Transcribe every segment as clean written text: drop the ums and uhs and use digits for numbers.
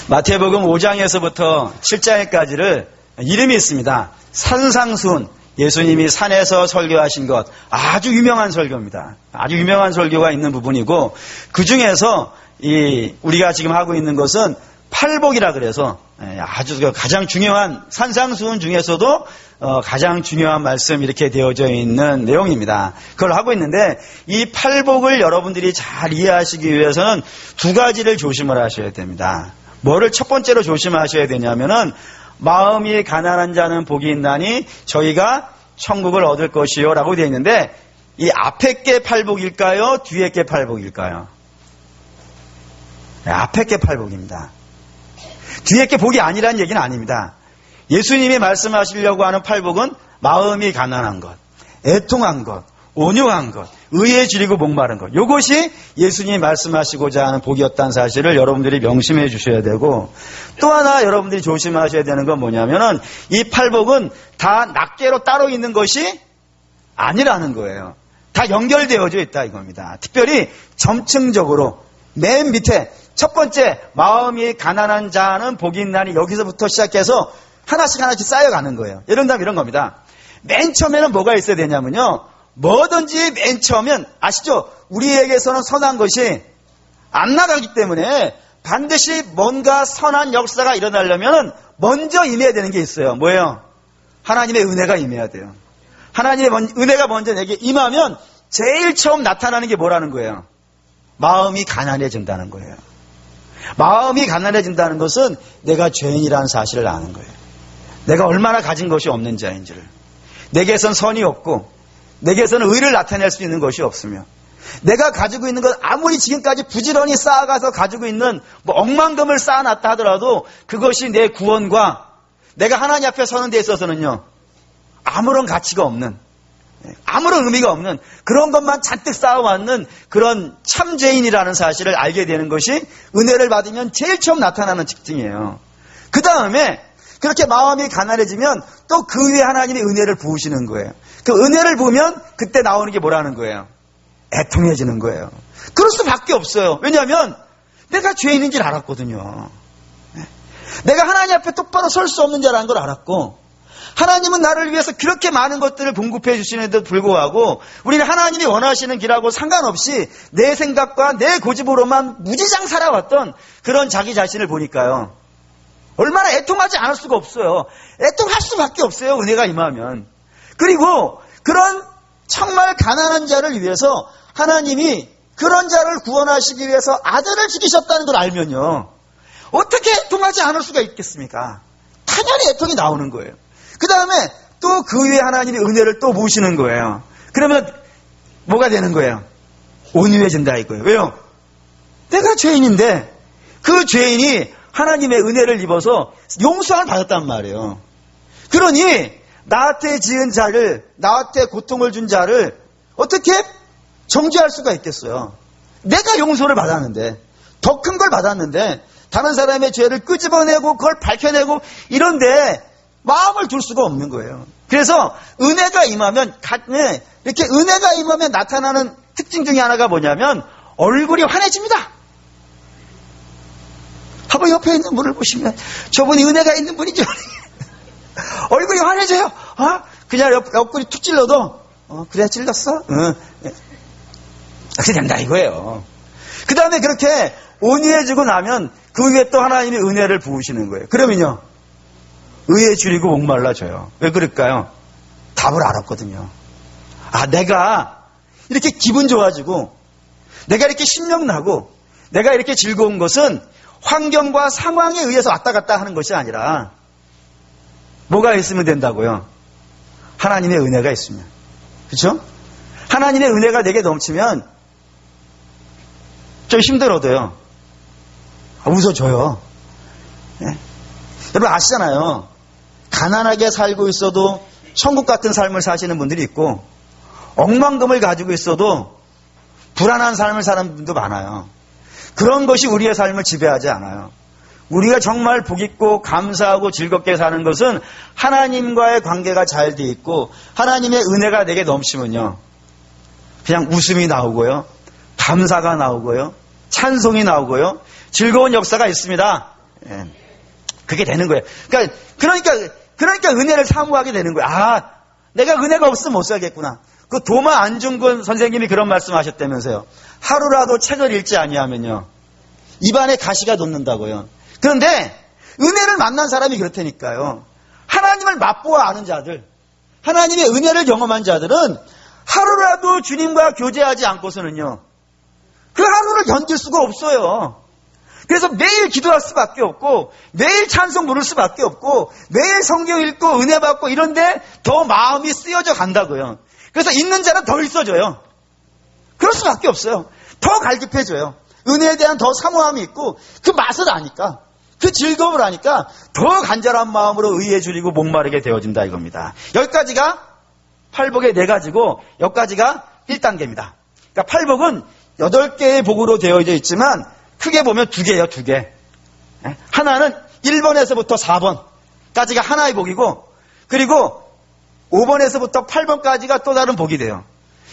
마태복음 5장에서부터 7장까지를 이름이 있습니다. 산상수훈, 예수님이 산에서 설교하신 것, 아주 유명한 설교입니다. 아주 유명한 설교가 있는 부분이고, 그 중에서 우리가 지금 하고 있는 것은 팔복이라 그래서 아주 가장 중요한, 산상수훈 중에서도 가장 중요한 말씀 이렇게 되어져 있는 내용입니다. 그걸 하고 있는데, 이 팔복을 여러분들이 잘 이해하시기 위해서는 두 가지를 조심을 하셔야 됩니다. 뭐를 첫 번째로 조심하셔야 되냐면은, 마음이 가난한 자는 복이 있나니 저희가 천국을 얻을 것이요 라고 되어 있는데, 이 앞에 게 팔복일까요? 뒤에 게 팔복일까요? 네, 앞에 게 팔복입니다. 뒤에 게 복이 아니라는 얘기는 아닙니다. 예수님이 말씀하시려고 하는 팔복은 마음이 가난한 것, 애통한 것, 온유한 것, 의에 줄이고 목마른 것, 이것이 예수님이 말씀하시고자 하는 복이었다는 사실을 여러분들이 명심해 주셔야 되고, 또 하나 여러분들이 조심하셔야 되는 건 뭐냐면은, 이 팔복은 다 낱개로 따로 있는 것이 아니라는 거예요. 다 연결되어져 있다 이겁니다. 특별히 점층적으로 맨 밑에 첫 번째, 마음이 가난한 자는 복이 있나니, 여기서부터 시작해서 하나씩 쌓여가는 거예요. 예를 들면 이런 겁니다. 맨 처음에는 뭐가 있어야 되냐면요, 뭐든지 맨 처음엔 아시죠? 우리에게서는 선한 것이 안 나가기 때문에 반드시 뭔가 선한 역사가 일어나려면 먼저 임해야 되는 게 있어요. 뭐예요? 하나님의 은혜가 임해야 돼요. 하나님의 은혜가 먼저 내게 임하면 제일 처음 나타나는 게 뭐라는 거예요? 마음이 가난해진다는 거예요. 마음이 가난해진다는 것은 내가 죄인이라는 사실을 아는 거예요. 내가 얼마나 가진 것이 없는 자인지를. 내게선 선이 없고 내게서는 의를 나타낼 수 있는 것이 없으며, 내가 가지고 있는 것, 아무리 지금까지 부지런히 쌓아가서 가지고 있는 억만금을 쌓아놨다 하더라도 그것이 내 구원과 내가 하나님 앞에 서는 데 있어서는요, 아무런 가치가 없는, 아무런 의미가 없는 그런 것만 잔뜩 쌓아왔는 그런 참죄인이라는 사실을 알게 되는 것이 은혜를 받으면 제일 처음 나타나는 특징이에요. 그 다음에 그렇게 마음이 가난해지면 또 그 위에 하나님의 은혜를 부으시는 거예요. 그 은혜를 보면 그때 나오는 게 뭐라는 거예요? 애통해지는 거예요. 그럴 수밖에 없어요. 왜냐하면 내가 죄인인 줄 알았거든요. 내가 하나님 앞에 똑바로 설 수 없는 자라는 걸 알았고, 하나님은 나를 위해서 그렇게 많은 것들을 공급해 주시는데도 불구하고 우리는 하나님이 원하시는 길하고 상관없이 내 생각과 내 고집으로만 무지장 살아왔던 그런 자기 자신을 보니까요, 얼마나 애통하지 않을 수가 없어요. 애통할 수밖에 없어요, 은혜가 임하면. 그리고 그런 정말 가난한 자를 위해서 하나님이 그런 자를 구원하시기 위해서 아들을 죽이셨다는 걸 알면요, 어떻게 애통하지 않을 수가 있겠습니까? 당연히 애통이 나오는 거예요. 그 다음에 또 그 위에 하나님이 은혜를 또 부으시는 거예요. 그러면 뭐가 되는 거예요? 온유해진다 이거예요. 왜요? 내가 죄인인데 그 죄인이 하나님의 은혜를 입어서 용서를 받았단 말이에요. 그러니 나한테 지은 자를, 나한테 고통을 준 자를 어떻게 정죄할 수가 있겠어요? 내가 용서를 받았는데, 더 큰 걸 받았는데, 다른 사람의 죄를 끄집어내고 그걸 밝혀내고 이런데 마음을 둘 수가 없는 거예요. 그래서 은혜가 임하면, 이렇게 은혜가 임하면 나타나는 특징 중에 하나가 뭐냐면 얼굴이 환해집니다. 한번 옆에 있는 분을 보시면 저분이 은혜가 있는 분이죠. 얼굴이 환해져요. 그냥 옆구리 툭 찔러도 그래 찔렀어? 그렇게 된다 이거예요. 그 다음에 그렇게 온유해지고 나면 그 위에 또 하나님이 은혜를 부으시는 거예요. 그러면요, 의에 줄이고 목말라져요. 왜 그럴까요? 답을 알았거든요. 내가 이렇게 기분 좋아지고 내가 이렇게 신명나고 내가 이렇게 즐거운 것은 환경과 상황에 의해서 왔다 갔다 하는 것이 아니라 뭐가 있으면 된다고요? 하나님의 은혜가 있으면. 그렇죠? 하나님의 은혜가 내게 넘치면 좀 힘들어도요, 웃어줘요. 네? 여러분 아시잖아요. 가난하게 살고 있어도 천국 같은 삶을 사시는 분들이 있고, 억만금을 가지고 있어도 불안한 삶을 사는 분도 많아요. 그런 것이 우리의 삶을 지배하지 않아요. 우리가 정말 복있고 감사하고 즐겁게 사는 것은 하나님과의 관계가 잘 돼 있고 하나님의 은혜가 내게 넘치면요, 그냥 웃음이 나오고요, 감사가 나오고요, 찬송이 나오고요, 즐거운 역사가 있습니다. 예. 그게 되는 거예요. 그러니까 은혜를 사모하게 되는 거예요. 아, 내가 은혜가 없으면 못 살겠구나. 그 도마 안중근 선생님이 그런 말씀하셨다면서요. 하루라도 책을 읽지 아니하면요, 입안에 가시가 돋는다고요. 그런데 은혜를 만난 사람이 그렇다니까요. 하나님을 맛보아 아는 자들, 하나님의 은혜를 경험한 자들은 하루라도 주님과 교제하지 않고서는요, 그 하루를 견딜 수가 없어요. 그래서 매일 기도할 수밖에 없고, 매일 찬송 부를 수밖에 없고, 매일 성경 읽고 은혜 받고 이런데 더 마음이 쓰여져 간다고요. 그래서 있는 자는 더 있어져요. 그럴 수밖에 없어요. 더 갈급해져요. 은혜에 대한 더 사모함이 있고, 그 맛을 아니까, 그 즐거움을 아니까 더 간절한 마음으로 의에 줄이고 목마르게 되어진다 이겁니다. 여기까지가 팔복의 4가지고 여기까지가 1단계입니다. 그러니까 팔복은 8개의 복으로 되어져 있지만 크게 보면 2개예요, 2개. 하나는 1번에서부터 4번까지가 하나의 복이고, 그리고 5번에서부터 8번까지가 또 다른 복이 돼요.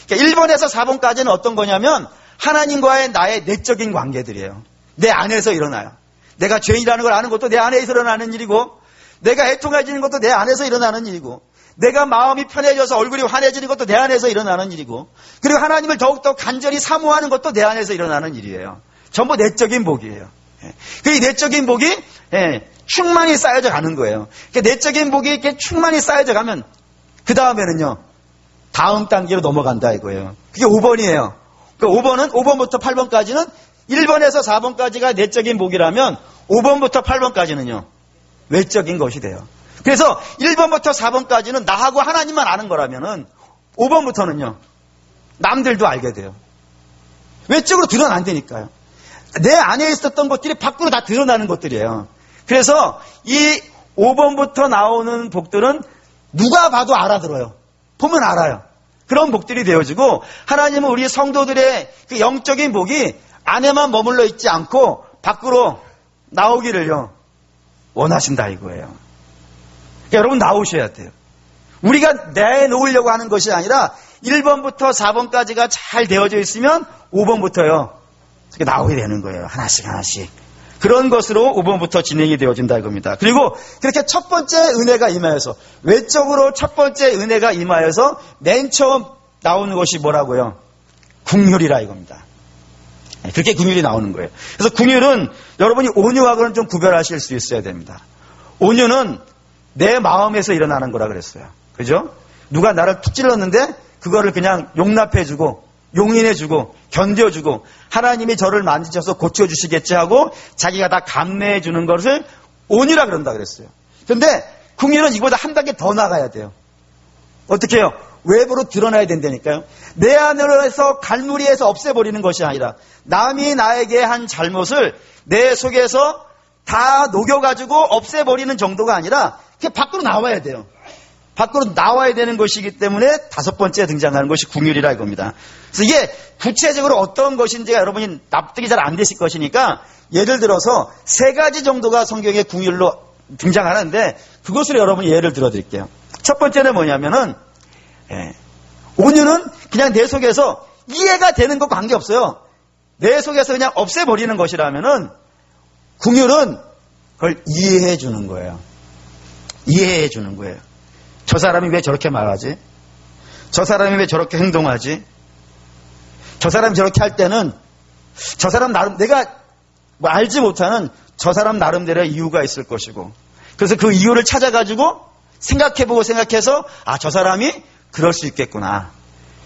그러니까 1번에서 4번까지는 어떤 거냐면 하나님과의 나의 내적인 관계들이에요. 내 안에서 일어나요. 내가 죄인이라는 걸 아는 것도 내 안에서 일어나는 일이고, 내가 애통해지는 것도 내 안에서 일어나는 일이고, 내가 마음이 편해져서 얼굴이 환해지는 것도 내 안에서 일어나는 일이고, 그리고 하나님을 더욱더 간절히 사모하는 것도 내 안에서 일어나는 일이에요. 전부 내적인 복이에요. 그 내적인 복이 충만히 쌓여져 가는 거예요. 내적인 복이 이렇게 충만히 쌓여져 가면 그 다음에는요, 다음 단계로 넘어간다 이거예요. 그게 5번이에요. 그 5번부터 8번까지는 1번에서 4번까지가 내적인 복이라면 5번부터 8번까지는요, 외적인 것이 돼요. 그래서 1번부터 4번까지는 나하고 하나님만 아는 거라면은 5번부터는요, 남들도 알게 돼요. 외적으로 드러난다니까요. 내 안에 있었던 것들이 밖으로 다 드러나는 것들이에요. 그래서 이 5번부터 나오는 복들은 누가 봐도 알아들어요. 보면 알아요. 그런 복들이 되어지고, 하나님은 우리 성도들의 그 영적인 복이 안에만 머물러 있지 않고 밖으로 나오기를요, 원하신다 이거예요. 그러니까 여러분 나오셔야 돼요. 우리가 내놓으려고 하는 것이 아니라 1번부터 4번까지가 잘 되어져 있으면 5번부터요, 이렇게 나오게 되는 거예요. 하나씩 하나씩. 그런 것으로 5번부터 진행이 되어진다 이겁니다. 그리고 그렇게 첫 번째 은혜가 임하여서, 외적으로 첫 번째 은혜가 임하여서 맨 처음 나오는 것이 뭐라고요? 긍휼이라 이겁니다. 그렇게 긍휼이 나오는 거예요. 그래서 긍휼은 여러분이 온유하고는 좀 구별하실 수 있어야 됩니다. 온유는 내 마음에서 일어나는 거라 그랬어요. 그죠? 누가 나를 툭 찔렀는데 그거를 그냥 용납해주고 용인해주고 견뎌주고 하나님이 저를 만지셔서 고쳐주시겠지 하고 자기가 다 감내해주는 것을 온유라 그런다 그랬어요. 그런데 긍휼은 이보다 한 단계 더 나가야 돼요. 어떻게 해요? 외부로 드러나야 된다니까요. 내 안으로서 갈무리해서 없애버리는 것이 아니라 남이 나에게 한 잘못을 내 속에서 다 녹여가지고 없애버리는 정도가 아니라 그게 밖으로 나와야 돼요. 밖으로 나와야 되는 것이기 때문에 5번째 등장하는 것이 긍휼이라 이겁니다. 그래서 이게 구체적으로 어떤 것인지가 여러분이 납득이 잘 안 되실 것이니까 예를 들어서 3가지 정도가 성경에 긍휼로 등장하는데 그것으로 여러분이 예를 들어드릴게요. 첫 번째는 뭐냐면은 온유는 그냥 내 속에서 이해가 되는 것과 관계없어요. 내 속에서 그냥 없애버리는 것이라면은 긍휼은 그걸 이해해 주는 거예요. 이해해 주는 거예요. 저 사람이 왜 저렇게 말하지? 저 사람이 왜 저렇게 행동하지? 저 사람이 저렇게 할 때는 저 사람 나름, 내가 뭐 알지 못하는 저 사람 나름대로의 이유가 있을 것이고, 그래서 그 이유를 찾아가지고 생각해보고 생각해서 아, 저 사람이 그럴 수 있겠구나.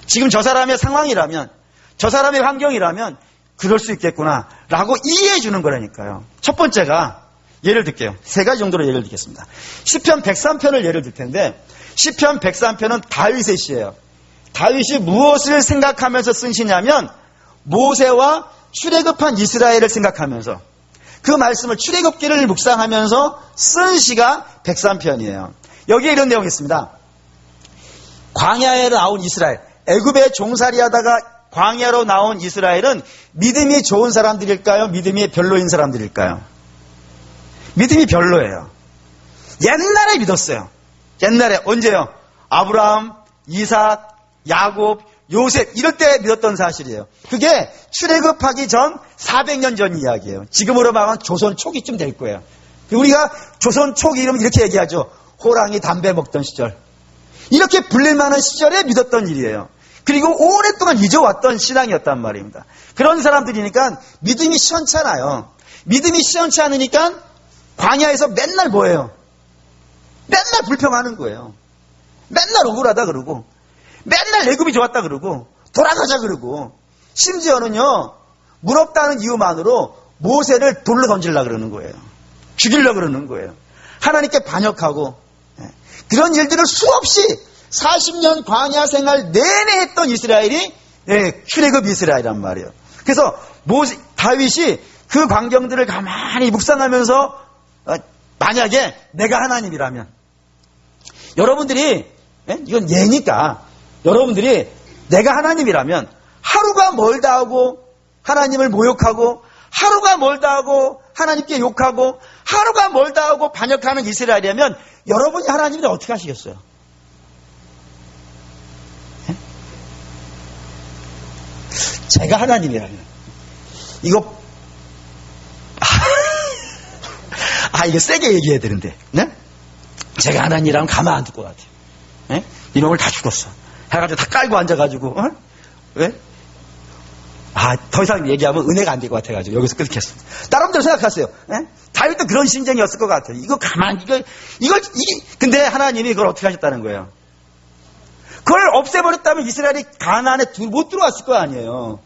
지금 저 사람의 상황이라면, 저 사람의 환경이라면 그럴 수 있겠구나 라고 이해해 주는 거라니까요. 첫 번째가 예를 들게요. 3가지 정도로 예를 들겠습니다. 시편 103편을 예를 들 텐데, 시편 103편은 다윗의 시예요. 다윗이 무엇을 생각하면서 쓴 시냐면 모세와 출애굽한 이스라엘을 생각하면서 그 말씀을 출애굽기를 묵상하면서 쓴 시가 103편이에요. 여기에 이런 내용이 있습니다. 광야에 나온 이스라엘, 애굽에 종살이하다가 광야로 나온 이스라엘은 믿음이 좋은 사람들일까요? 믿음이 별로인 사람들일까요? 믿음이 별로예요. 옛날에 믿었어요. 옛날에 언제요? 아브라함, 이삭, 야곱, 요셉 이럴 때 믿었던 사실이에요. 그게 출애굽하기 전 400년 전 이야기예요. 지금으로 말하면 조선 초기쯤 될 거예요. 우리가 조선 초기 이러면 이렇게 얘기하죠. 호랑이 담배 먹던 시절. 이렇게 불릴 만한 시절에 믿었던 일이에요. 그리고 오랫동안 잊어왔던 신앙이었단 말입니다. 그런 사람들이니까 믿음이 시원찮아요. 믿음이 시원치 않으니까 광야에서 맨날 뭐예요? 맨날 불평하는 거예요. 맨날 억울하다 그러고 맨날 애굽이 좋았다 그러고 돌아가자 그러고 심지어는요 물 없다는 이유만으로 모세를 돌로 던지려고 그러는 거예요. 죽이려고 그러는 거예요. 하나님께 반역하고 그런 일들을 수없이 40년 광야 생활 내내 했던 이스라엘이 출애굽 이스라엘이란 말이에요. 그래서 다윗이 그 광경들을 가만히 묵상하면서 만약에 내가 하나님이라면 여러분들이 이건 예니까 여러분들이 내가 하나님이라면 하루가 멀다 하고 하나님을 모욕하고 하루가 멀다 하고 하나님께 욕하고 하루가 멀다 하고 반역하는 이스라엘이라면 여러분이 하나님인데 어떻게 하시겠어요? 제가 하나님이라면 이거 이거 세게 얘기해야 되는데 네? 제가 하나님이라면 가만 안 둘 것 같아요. 네? 이놈을 다 죽었어 해가지고 다 깔고 앉아가지고 왜? 더 이상 얘기하면 은혜가 안 될 것 같아가지고 여기서 끊겠습니다. 나름대로 생각하세요. 네? 다윗도 그런 심정이었을 것 같아요. 이거 근데 하나님이 그걸 어떻게 하셨다는 거예요? 그걸 없애버렸다면 이스라엘이 가나안에 못 들어왔을 거 아니에요.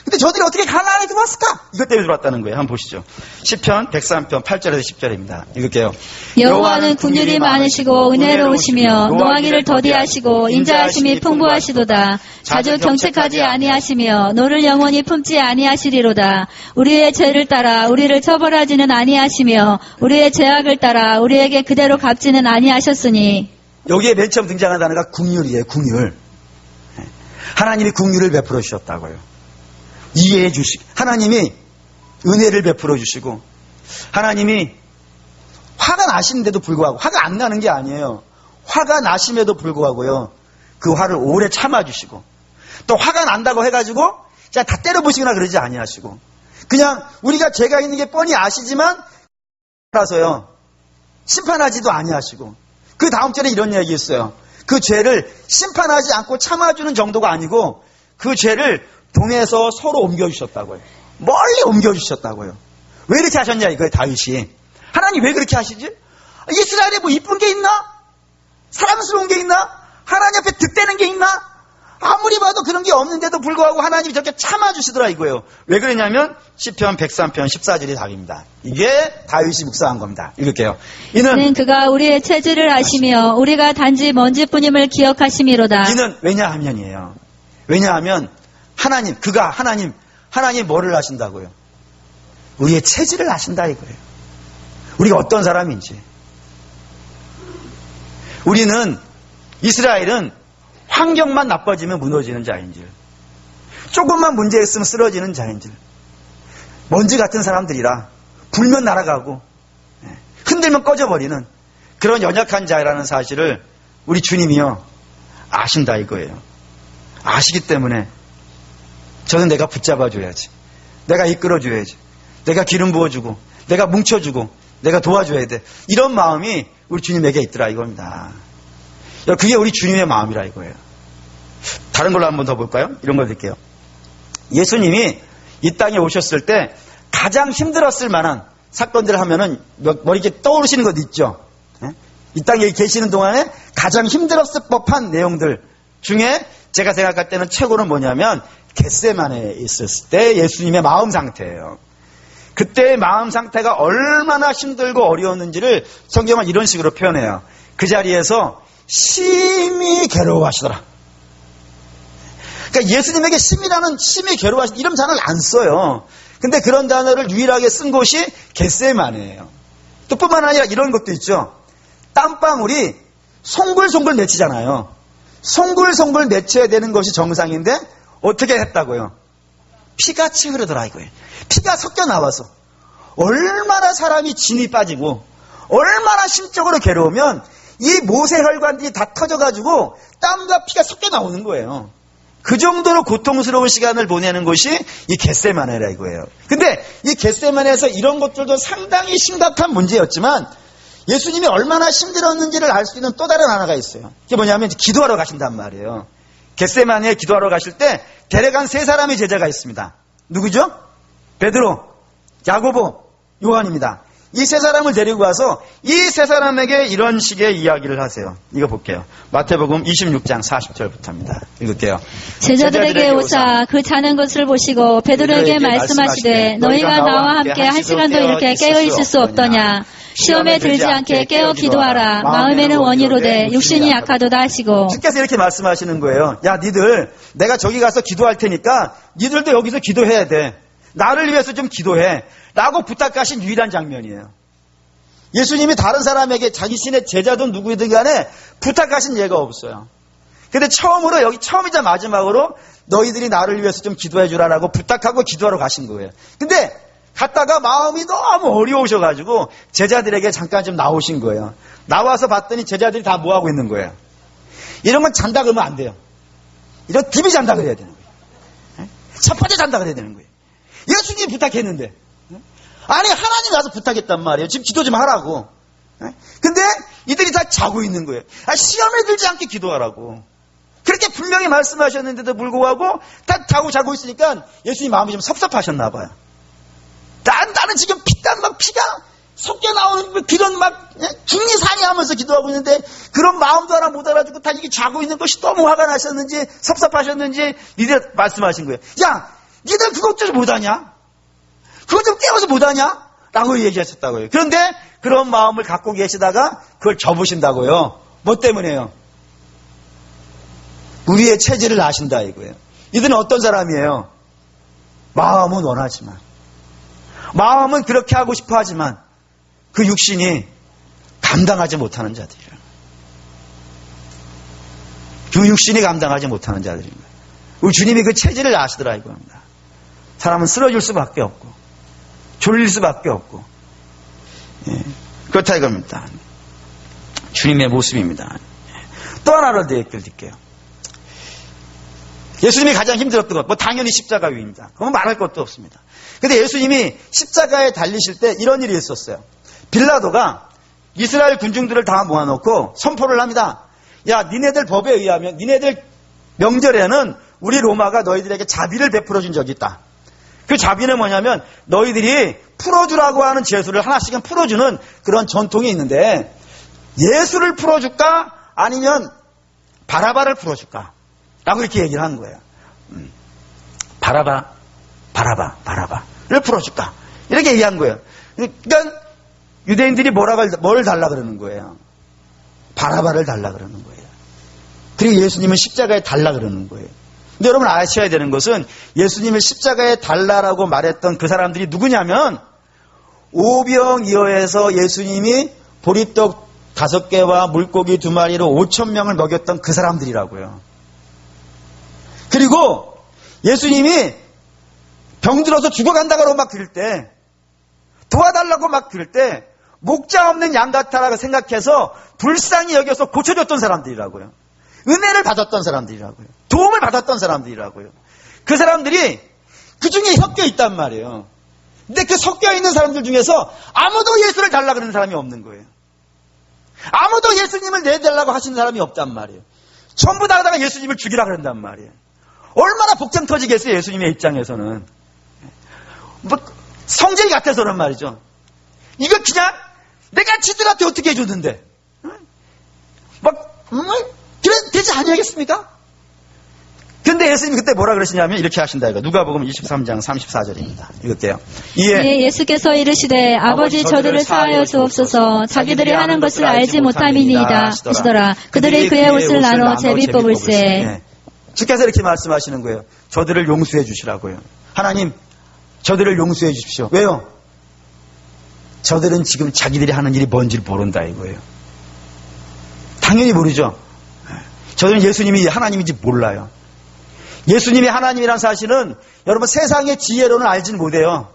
근데 저들이 어떻게 가나안에 들어왔을까? 이것 때문에 들어왔다는 거예요. 한번 보시죠. 시편 103편 8절에서 10절입니다. 읽을게요. 여호와는 긍휼이 많으시고 은혜로우시며 노하기를 더디하시고 인자하심이 풍부하시도다. 자주 경책하지 아니하시며 노를 영원히 품지 아니하시리로다. 우리의 죄를 따라 우리를 처벌하지는 아니하시며 우리의 죄악을 따라 우리에게 그대로 갚지는 아니하셨으니. 여기에 맨 처음 등장한 단어가 긍휼이에요. 긍휼. 하나님이 긍휼을 베풀어 주셨다고요. 이해해 주시고 하나님이 은혜를 베풀어 주시고 하나님이 화가 나시는데도 불구하고 화가 안 나는 게 아니에요. 화가 나심에도 불구하고요. 그 화를 오래 참아주시고 또 화가 난다고 해가지고 그냥 다 때려부시거나 그러지 아니하시고 그냥 우리가 죄가 있는 게 뻔히 아시지만 따라서요 심판하지도 아니하시고 그 다음 절에 이런 얘기 있어요. 그 죄를 심판하지 않고 참아주는 정도가 아니고 그 죄를 동에서 서로 옮겨주셨다고요. 멀리 옮겨주셨다고요. 왜 이렇게 하셨냐 이거예요. 다윗이. 하나님 왜 그렇게 하시지? 이스라엘에 뭐 이쁜 게 있나? 사랑스러운 게 있나? 하나님 앞에 득대는 게 있나? 아무리 봐도 그런 게 없는데도 불구하고 하나님이 저렇게 참아주시더라 이거예요. 왜 그러냐면 시편 103편 14절이 답입니다. 이게 다윗이 묵상한 겁니다. 읽을게요. 이는 그가 우리의 체질을 아시며 우리가 단지 먼지뿐임을 기억하심이로다. 이는 왜냐하면이에요. 왜냐하면 하나님 뭐를 아신다고요? 우리의 체질을 아신다 이거예요. 우리가 어떤 사람인지. 이스라엘은 환경만 나빠지면 무너지는 자인줄, 조금만 문제 있으면 쓰러지는 자인줄, 먼지 같은 사람들이라 불면 날아가고 흔들면 꺼져버리는 그런 연약한 자라는 사실을 우리 주님이요 아신다 이거예요. 아시기 때문에 저는 내가 붙잡아줘야지, 내가 이끌어줘야지, 내가 기름 부어주고 내가 뭉쳐주고 내가 도와줘야 돼, 이런 마음이 우리 주님에게 있더라 이겁니다. 그게 우리 주님의 마음이라 이거예요. 다른 걸로 한번 더 볼까요? 이런 걸 드릴게요. 예수님이 이 땅에 오셨을 때 가장 힘들었을 만한 사건들을 하면은 머리 이렇게 떠오르시는 것 있죠. 이 땅에 계시는 동안에 가장 힘들었을 법한 내용들 중에 제가 생각할 때는 최고는 뭐냐면 겟세마네에 있었을 때 예수님의 마음 상태예요. 그때의 마음 상태가 얼마나 힘들고 어려웠는지를 성경은 이런 식으로 표현해요. 그 자리에서 심히 괴로워하시더라. 그러니까 예수님에게 심히 괴로워하시더라 이런 단어를 안 써요. 근데 그런 단어를 유일하게 쓴 곳이 겟세마네예요. 또 뿐만 아니라 이런 것도 있죠. 땀방울이 송글송글 맺히잖아요. 송글송글 맺혀야 되는 것이 정상인데 어떻게 했다고요? 피같이 흐르더라 이거예요. 피가 섞여 나와서 얼마나 사람이 진이 빠지고 얼마나 심적으로 괴로우면 이 모세 혈관들이 다 터져가지고 땀과 피가 섞여 나오는 거예요. 그 정도로 고통스러운 시간을 보내는 곳이 이 겟세마네라 이거예요. 근데 이 겟세마네에서 이런 것들도 상당히 심각한 문제였지만 예수님이 얼마나 힘들었는지를 알 수 있는 또 다른 하나가 있어요. 그게 뭐냐면 기도하러 가신단 말이에요. 겟세마네에 기도하러 가실 때 데려간 세 사람의 제자가 있습니다. 누구죠? 베드로, 야고보, 요한입니다. 이 세 사람을 데리고 가서 이 세 사람에게 이런 식의 이야기를 하세요. 이거 볼게요. 마태복음 26장 40절부터입니다. 읽을게요. 제자들에게 오사 그 자는 것을 보시고 베드로에게 말씀하시되 너희가 나와 함께 한 시간도 이렇게 깨어 있을 수 없더냐. 시험에 들지 않게 깨어 기도하라. 마음에는 원이로되 육신이 약하도다 하시고. 주께서 이렇게 말씀하시는 거예요. 야, 니들 내가 저기 가서 기도할 테니까 니들도 여기서 기도해야 돼. 나를 위해서 좀 기도해. 라고 부탁하신 유일한 장면이에요. 예수님이 다른 사람에게 자기신의 제자든 누구이든 간에 부탁하신 예가 없어요. 근데 처음으로 여기 처음이자 마지막으로 너희들이 나를 위해서 좀 기도해 주라라고 부탁하고 기도하러 가신 거예요. 근데 갔다가 마음이 너무 어려우셔가지고 제자들에게 잠깐 좀 나오신 거예요. 나와서 봤더니 제자들이 다 뭐하고 있는 거예요. 이런 건 잔다 그러면 안 돼요. 이런 딥이 잔다 그래야 되는 거예요. 첫 번째 잔다 그래야 되는 거예요. 예수님이 부탁했는데 아니 하나님 와서 부탁했단 말이에요. 지금 기도 좀 하라고. 근데 이들이 다 자고 있는 거예요. 시험에 들지 않게 기도하라고. 그렇게 분명히 말씀하셨는데도 불구하고 다 자고 있으니까 예수님 마음이 좀 섭섭하셨나 봐요. 나는 지금 피가 섞여 나오는 그런 막 중리산이 하면서 기도하고 있는데 그런 마음도 하나 못 알아주고 다 이게 자고 있는 것이 너무 화가 나셨는지 섭섭하셨는지 니들 말씀하신 거예요. 야, 니들 그것 좀 못하냐? 그것 좀 깨워서 못하냐? 라고 얘기하셨다고요. 그런데 그런 마음을 갖고 계시다가 그걸 접으신다고요. 뭐 때문에요? 우리의 체질을 아신다 이거예요. 이들은 어떤 사람이에요? 마음은 원하지만 마음은 그렇게 하고 싶어 하지만 그 육신이 감당하지 못하는 자들이에요. 그 육신이 감당하지 못하는 자들입니다. 우리 주님이 그 체질을 아시더라 이겁니다. 사람은 쓰러질 수밖에 없고 졸릴 수밖에 없고 그렇다 이겁니다. 주님의 모습입니다. 또 하나를 더 얘기할게요. 예수님이 가장 힘들었던 것, 당연히 십자가 위입니다. 그건 말할 것도 없습니다. 근데 예수님이 십자가에 달리실 때 이런 일이 있었어요. 빌라도가 이스라엘 군중들을 다 모아놓고 선포를 합니다. 야, 니네들 법에 의하면, 니네들 명절에는 우리 로마가 너희들에게 자비를 베풀어 준 적이 있다. 그 자비는 뭐냐면 너희들이 풀어주라고 하는 죄수를 하나씩은 풀어주는 그런 전통이 있는데 예수를 풀어줄까? 아니면 바라바를 풀어줄까? 라고 이렇게 얘기를 하는 거예요. 바라바를 풀어줄까? 이렇게 얘기한 거예요. 그러니까 유대인들이 뭘 달라 그러는 거예요? 바라바를 달라 그러는 거예요. 그리고 예수님은 십자가에 달라 그러는 거예요. 근데 여러분 아셔야 되는 것은 예수님을 십자가에 달라라고 말했던 그 사람들이 누구냐면 오병이어에서 예수님이 보리떡 5개와 물고기 2마리로 5,000명을 먹였던 그 사람들이라고요. 그리고 예수님이 병들어서 죽어간다고 막 그럴 때 도와달라고 막 그럴 때 목자 없는 양 같아라고 생각해서 불쌍히 여겨서 고쳐줬던 사람들이라고요. 은혜를 받았던 사람들이라고요. 도움을 받았던 사람들이라고요. 그 사람들이 그 중에 섞여 있단 말이에요. 근데 그 섞여 있는 사람들 중에서 아무도 예수를 달라고 하는 사람이 없는 거예요. 아무도 예수님을 내달라고 하시는 사람이 없단 말이에요. 전부 다 하다가 예수님을 죽이라고 그런단 말이에요. 얼마나 복장 터지겠어요, 예수님의 입장에서는. 뭐 성질 같아서는 말이죠. 이거 그냥 내가 지들한테 어떻게 해줬는데 그래 되지 아니하겠습니까? 근데 예수님이 그때 뭐라 그러시냐면 이렇게 하신다 이거. 누가복음 23장 34절입니다. 이것도요. 예, 예수께서 이르시되 아버지 저들을 사하여 주옵소서. 자기들이 하는 것을 알지 못함이니이다 하시더라. 그들이 그의 옷을 나눠 제비 뽑을세. 네. 주께서 이렇게 말씀하시는 거예요. 저들을 용서해 주시라고요. 하나님 저들을 용서해 주십시오. 왜요? 저들은 지금 자기들이 하는 일이 뭔지를 모른다 이거예요. 당연히 모르죠. 저들은 예수님이 하나님인지 몰라요. 예수님이 하나님이란 사실은 여러분 세상의 지혜로는 알지는 못해요.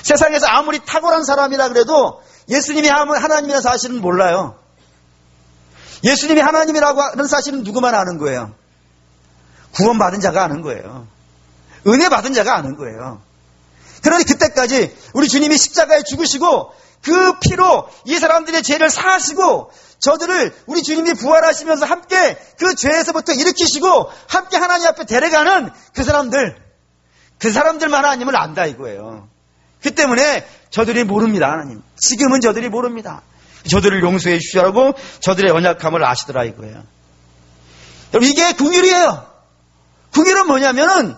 세상에서 아무리 탁월한 사람이라 그래도 예수님이 하나님이라는 사실은 몰라요. 예수님이 하나님이라고 하는 사실은 누구만 아는 거예요. 구원받은 자가 아는 거예요. 은혜 받은 자가 아는 거예요. 그러니 그때까지 우리 주님이 십자가에 죽으시고 그 피로 이 사람들의 죄를 사하시고 저들을 우리 주님이 부활하시면서 함께 그 죄에서부터 일으키시고 함께 하나님 앞에 데려가는 그 사람들만 하나님을 안다 이거예요. 그 때문에 저들이 모릅니다. 하나님. 지금은 저들이 모릅니다. 저들을 용서해 주시라고 저들의 연약함을 아시더라 이거예요. 여러분 이게 긍휼이에요. 긍휼은 뭐냐면은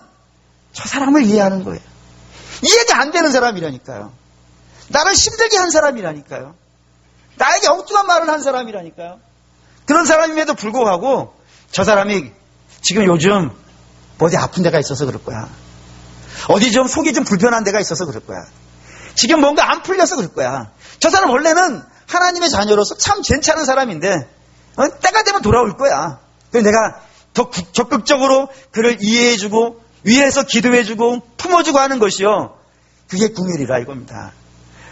저 사람을 이해하는 거예요. 이해가 안 되는 사람이라니까요. 나를 힘들게 한 사람이라니까요. 나에게 엉뚱한 말을 한 사람이라니까요. 그런 사람임에도 불구하고 저 사람이 지금 요즘 어디 아픈 데가 있어서 그럴 거야. 어디 좀 속이 좀 불편한 데가 있어서 그럴 거야. 지금 뭔가 안 풀려서 그럴 거야. 저 사람 원래는 하나님의 자녀로서 참 괜찮은 사람인데 때가 되면 돌아올 거야. 그래서 내가 더 적극적으로 그를 이해해주고 위에서 기도해주고 품어주고 하는 것이요. 그게 긍휼이라 이겁니다.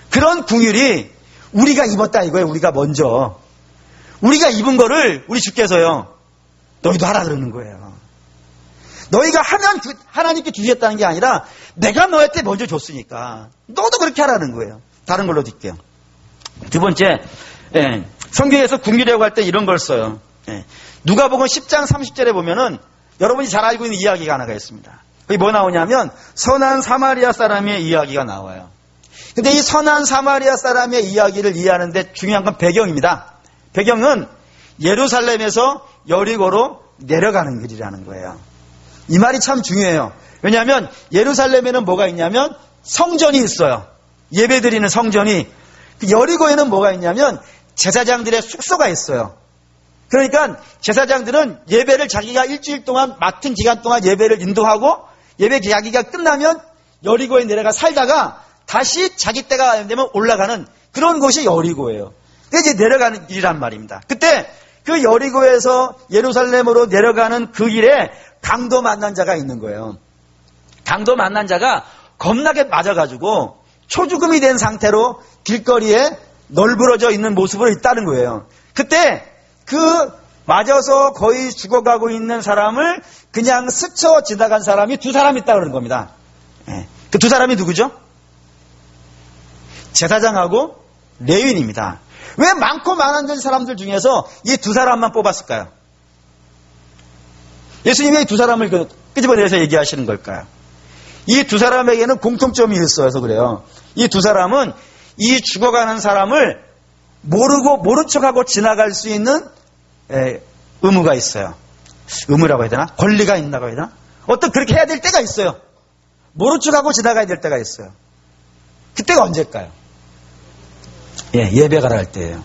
그런 긍휼이 우리가 입었다 이거예요. 우리가 먼저. 우리가 입은 거를 우리 주께서요. 너희도 하라 그러는 거예요. 너희가 하면 하나님께 주셨다는 게 아니라 내가 너한테 먼저 줬으니까 너도 그렇게 하라는 거예요. 다른 걸로 드릴게요. 두 번째, 성경에서 긍휼이라고 할 때 이런 걸 써요. 누가복음 10장 30절에 보면은 여러분이 잘 알고 있는 이야기가 하나가 있습니다. 그게 뭐 나오냐면 선한 사마리아 사람의 이야기가 나와요. 근데 이 선한 사마리아 사람의 이야기를 이해하는데 중요한 건 배경입니다. 배경은 예루살렘에서 여리고로 내려가는 길이라는 거예요. 이 말이 참 중요해요. 왜냐하면 예루살렘에는 뭐가 있냐면 성전이 있어요. 예배드리는 성전이. 여리고에는 뭐가 있냐면 제사장들의 숙소가 있어요. 그러니까 제사장들은 예배를 자기가 일주일 동안 맡은 기간 동안 예배를 인도하고 예배 자기가 끝나면 여리고에 내려가 살다가 다시 자기 때가 되면 올라가는 그런 곳이 여리고예요. 그게 이제 내려가는 길이란 말입니다. 그때 그 여리고에서 예루살렘으로 내려가는 그 길에 강도 만난 자가 있는 거예요. 강도 만난 자가 겁나게 맞아가지고 초죽음이 된 상태로 길거리에 널브러져 있는 모습으로 있다는 거예요. 그때 그 맞아서 거의 죽어가고 있는 사람을 그냥 스쳐 지나간 사람이 두 사람 있다고 그러는 겁니다. 그 두 사람이 누구죠? 제사장하고 레위인입니다. 왜 많고 많은 사람들 중에서 이 두 사람만 뽑았을까요? 예수님이 이 두 사람을 끄집어내서 얘기하시는 걸까요? 이 두 사람에게는 공통점이 있어서 그래요. 이 두 사람은 이 죽어가는 사람을 모른 척하고 지나갈 수 있는 의무가 있어요. 의무라고 해야 되나? 권리가 있다고 해야 되나? 그렇게 해야 될 때가 있어요. 모른 척하고 지나가야 될 때가 있어요. 그때가 언제일까요? 예배 가라 할 때예요.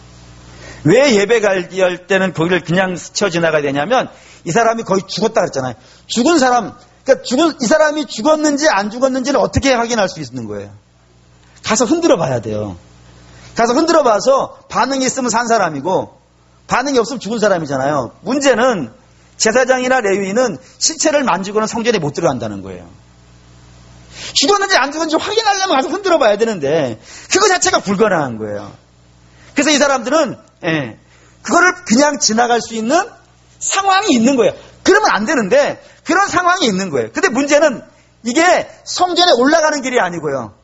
왜 예배 갈 때는 거기를 그냥 스쳐 지나가야 되냐면 이 사람이 거의 죽었다 그랬잖아요. 죽은 사람, 그러니까 이 사람이 죽었는지 안 죽었는지를 어떻게 확인할 수 있는 거예요? 가서 흔들어 봐야 돼요. 가서 흔들어 봐서 반응이 있으면 산 사람이고 반응이 없으면 죽은 사람이잖아요. 문제는 제사장이나 레위인은 시체를 만지고는 성전에 못 들어간다는 거예요. 죽었는지 안 죽었는지 확인하려면 가서 흔들어 봐야 되는데 그거 자체가 불가능한 거예요. 그래서 이 사람들은 그거를 그냥 지나갈 수 있는 상황이 있는 거예요. 그러면 안 되는데 그런 상황이 있는 거예요. 근데 문제는 이게 성전에 올라가는 길이 아니고요.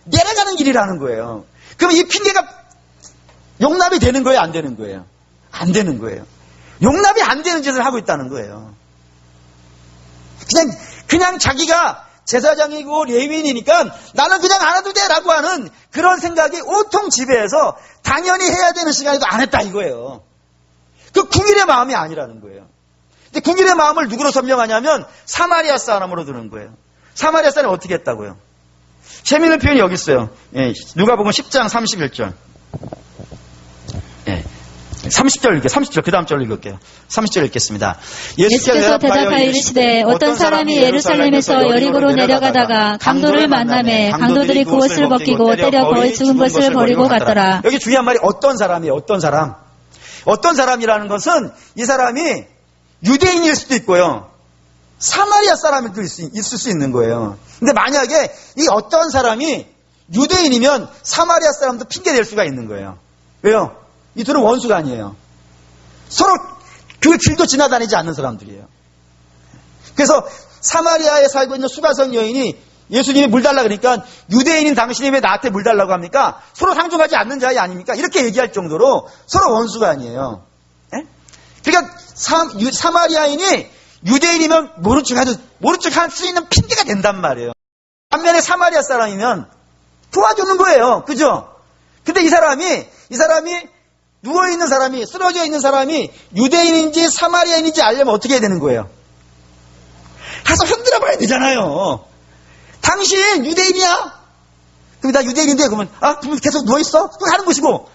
내려가는 길이라는 거예요. 그럼 이 핑계가 용납이 되는 거예요? 안 되는 거예요? 안 되는 거예요. 용납이 안 되는 짓을 하고 있다는 거예요. 그냥 자기가 제사장이고 레위인이니까 나는 그냥 안 해도 돼라고 하는 그런 생각이 온통 지배해서 당연히 해야 되는 시간에도 안 했다 이거예요. 그 긍휼의 마음이 아니라는 거예요. 근데 긍휼의 마음을 누구로 설명하냐면 사마리아 사람으로 드는 거예요. 사마리아 사람이 어떻게 했다고요? 재미있는 표현이 여기 있어요. 누가복음 10장 31절. 30절 읽게, 30절, 그 다음 절 읽을게요. 30절 읽겠습니다. 예수께서 대답하여 이르시되 어떤 사람이 예루살렘에서 여리고로 내려가다가 강도를 만나매 강도들이 그 옷을 벗기고 때려 거의 죽은 것을 버리고 갔더라. 여기 중요한 말이 어떤 사람이에요. 어떤 사람. 어떤 사람이라는 것은 이 사람이 유대인일 수도 있고요. 사마리아 사람일 수도 있을 수 있는 거예요. 근데 만약에 이 어떤 사람이 유대인이면 사마리아 사람도 핑계 댈 수가 있는 거예요. 왜요? 이 둘은 원수가 아니에요. 서로 그 길도 지나다니지 않는 사람들이에요. 그래서 사마리아에 살고 있는 수가성 여인이 예수님이 물 달라 그러니까 유대인인 당신이 왜 나한테 물 달라고 합니까? 서로 상종하지 않는 자이 아닙니까? 이렇게 얘기할 정도로 서로 원수가 아니에요. 예? 그러니까 사마리아인이 유대인이면 모른 척 할 수 있는 핑계가 된단 말이에요. 반면에 사마리아 사람이면 도와주는 거예요. 그죠? 근데 이 사람이 누워있는 사람이, 쓰러져 있는 사람이 유대인인지 사마리아인인지 알려면 어떻게 해야 되는 거예요? 가서 흔들어 봐야 되잖아요. 당신 유대인이야? 그럼 나 유대인인데 그러면 그럼 계속 누워있어? 그거 하는 것이고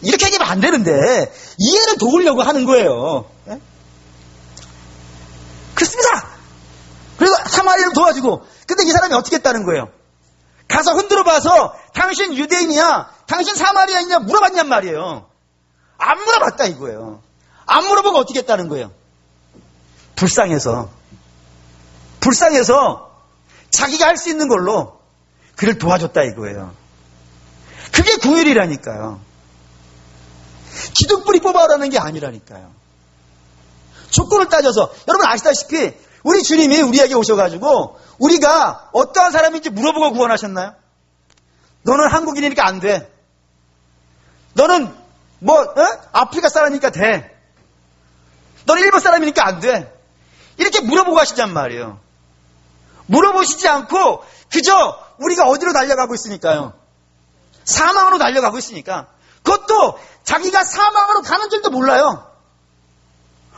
이렇게 얘기하면 안 되는데 이해를 도우려고 하는 거예요. 예? 그렇습니다. 그래서 사마리아를 도와주고 근데 이 사람이 어떻게 했다는 거예요? 가서 흔들어 봐서 당신 유대인이야? 당신 사마리아인이냐? 물어봤냔 말이에요. 안 물어봤다 이거예요. 안 물어보고 어떻게 했다는 거예요? 불쌍해서 자기가 할 수 있는 걸로 그를 도와줬다 이거예요. 그게 긍휼이라니까요. 기둥뿌리 뽑아오라는 게 아니라니까요. 조건을 따져서 여러분 아시다시피 우리 주님이 우리에게 오셔가지고 우리가 어떠한 사람인지 물어보고 구원하셨나요? 너는 한국인이니까 안 돼. 너는 아프리카 사람이니까 돼. 너는 일본 사람이니까 안 돼. 이렇게 물어보고 하시단 말이에요. 물어보시지 않고 그저 우리가 어디로 달려가고 있으니까요. 사망으로 달려가고 있으니까 그것도 자기가 사망으로 가는 줄도 몰라요.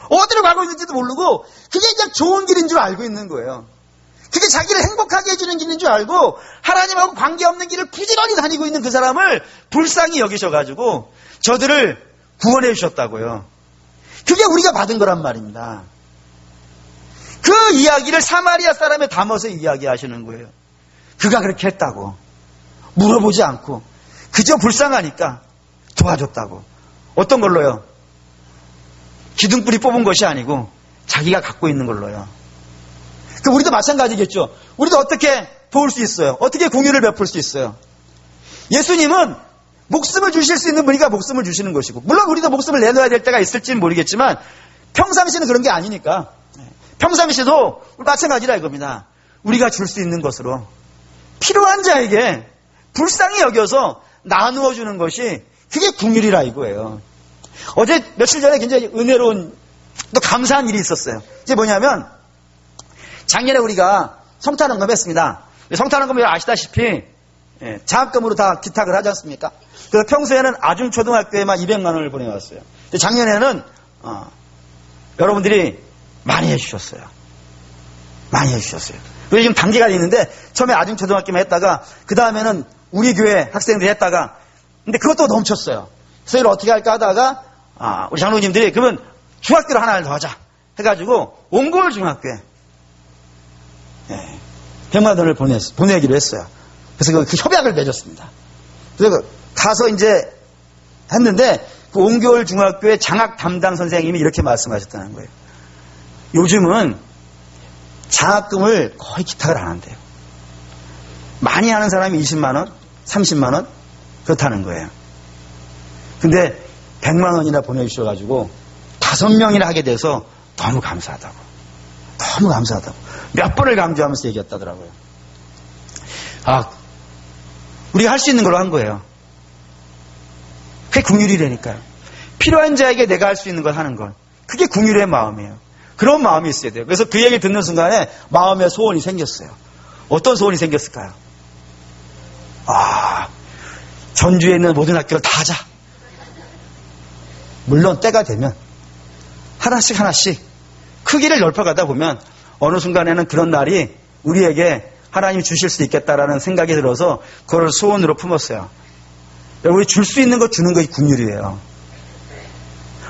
어디로 가고 있는지도 모르고 그게 그냥 좋은 길인 줄 알고 있는 거예요. 그게 자기를 행복하게 해주는 길인 줄 알고 하나님하고 관계없는 길을 부지런히 다니고 있는 그 사람을 불쌍히 여기셔가지고 저들을 구원해 주셨다고요. 그게 우리가 받은 거란 말입니다. 그 이야기를 사마리아 사람에 담아서 이야기하시는 거예요. 그가 그렇게 했다고. 물어보지 않고 그저 불쌍하니까 도와줬다고. 어떤 걸로요? 기둥뿌리 뽑은 것이 아니고 자기가 갖고 있는 걸로요. 그 우리도 마찬가지겠죠. 우리도 어떻게 도울 수 있어요? 어떻게 공유를 베풀 수 있어요? 예수님은 목숨을 주실 수 있는 분이니까 목숨을 주시는 것이고 물론 우리도 목숨을 내놓아야 될 때가 있을지는 모르겠지만 평상시는 그런 게 아니니까 평상시도 마찬가지라 이겁니다. 우리가 줄 수 있는 것으로 필요한 자에게 불쌍히 여겨서 나누어 주는 것이 그게 긍휼이라 이거예요. 어제 며칠 전에 굉장히 은혜로운 또 감사한 일이 있었어요. 이게 뭐냐면 작년에 우리가 성탄헌금 했습니다. 성탄헌금을 아시다시피 장학금으로 다 기탁을 하지 않습니까? 그래서 평소에는 아중초등학교에만 200만 원을 보내왔어요. 작년에는 여러분들이 많이 해주셨어요. 많이 해주셨어요. 그래서 지금 단기가 있는데 처음에 아중초등학교만 했다가 그 다음에는 우리 교회 학생들이 했다가 근데 그것도 넘쳤어요. 그래서 이걸 어떻게 할까 하다가 우리 장로님들이 그러면 중학교를 하나를 더 하자 해가지고 옹골 중학교에 100만 원을 보내기로 했어요. 그래서 그 협약을 맺었습니다. 그래서 가서 이제 했는데 그 옹골 중학교의 장학 담당 선생님이 이렇게 말씀하셨다는 거예요. 요즘은 장학금을 거의 기탁을 안 한대요. 많이 하는 사람이 20만 원, 30만 원 그렇다는 거예요. 근데 100만 원이나 보내주셔가지고 5명이나 하게 돼서 너무 감사하다고. 너무 감사하다고. 몇 번을 강조하면서 얘기했다더라고요. 우리가 할 수 있는 걸로 한 거예요. 그게 긍휼이라니까요. 필요한 자에게 내가 할 수 있는 걸 하는 것. 그게 긍휼의 마음이에요. 그런 마음이 있어야 돼요. 그래서 그 얘기 듣는 순간에 마음에 소원이 생겼어요. 어떤 소원이 생겼을까요? 전주에 있는 모든 학교를 다 하자. 물론 때가 되면 하나씩 크기를 넓혀가다 보면 어느 순간에는 그런 날이 우리에게 하나님이 주실 수 있겠다라는 생각이 들어서 그걸 소원으로 품었어요. 우리 줄 수 있는 거 주는 것이 긍휼이에요.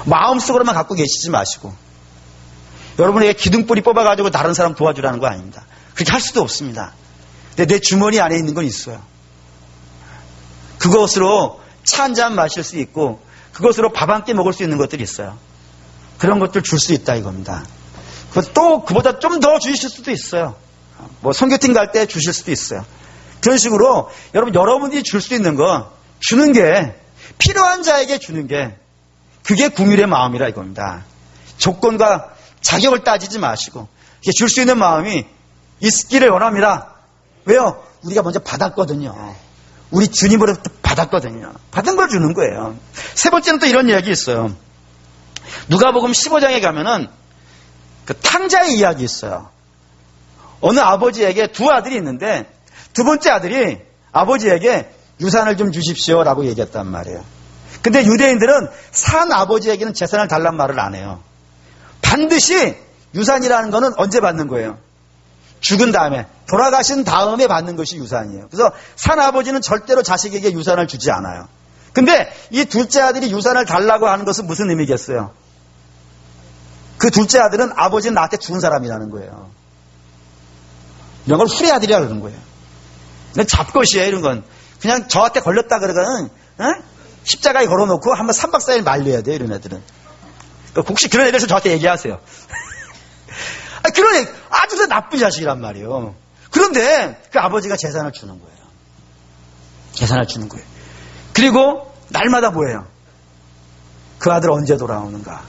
마음속으로만 갖고 계시지 마시고 여러분에게 기둥뿌리 뽑아가지고 다른 사람 도와주라는 거 아닙니다. 그렇게 할 수도 없습니다. 근데 내 주머니 안에 있는 건 있어요. 그것으로 차 한 잔 마실 수 있고 그것으로 밥 한 끼 먹을 수 있는 것들이 있어요. 그런 것들 줄 수 있다 이겁니다. 또 그보다 좀 더 주실 수도 있어요. 뭐 선교팀 갈 때 주실 수도 있어요. 그런 식으로 여러분들이 줄 수 있는 거 주는 게 필요한 자에게 주는 게 그게 긍휼의 마음이라 이겁니다. 조건과 자격을 따지지 마시고 줄 수 있는 마음이 있기를 원합니다. 왜요? 우리가 먼저 받았거든요. 우리 주님으로부터 받았거든요. 받은 걸 주는 거예요. 세 번째는 또 이런 이야기 있어요. 누가복음 15장에 가면은 그 탕자의 이야기 있어요. 어느 아버지에게 두 아들이 있는데 두 번째 아들이 아버지에게 유산을 좀 주십시오라고 얘기했단 말이에요. 근데 유대인들은 산 아버지에게는 재산을 달란 말을 안 해요. 반드시 유산이라는 거는 언제 받는 거예요? 죽은 다음에, 돌아가신 다음에 받는 것이 유산이에요. 그래서 산 아버지는 절대로 자식에게 유산을 주지 않아요. 근데 이 둘째 아들이 유산을 달라고 하는 것은 무슨 의미겠어요? 그 둘째 아들은 아버지는 나한테 죽은 사람이라는 거예요. 이런 걸 후레 아들이라 그러는 거예요. 근데 잡것이에요, 이런 건. 그냥 저한테 걸렸다 그러면 십자가에 걸어놓고 한번 3박 4일 말려야 돼요, 이런 애들은. 혹시 그런 애들에서 저한테 얘기하세요. 그런 애, 아주 나쁜 자식이란 말이에요. 그런데 그 아버지가 재산을 주는 거예요. 재산을 주는 거예요. 그리고 날마다 뭐예요? 그 아들 언제 돌아오는가?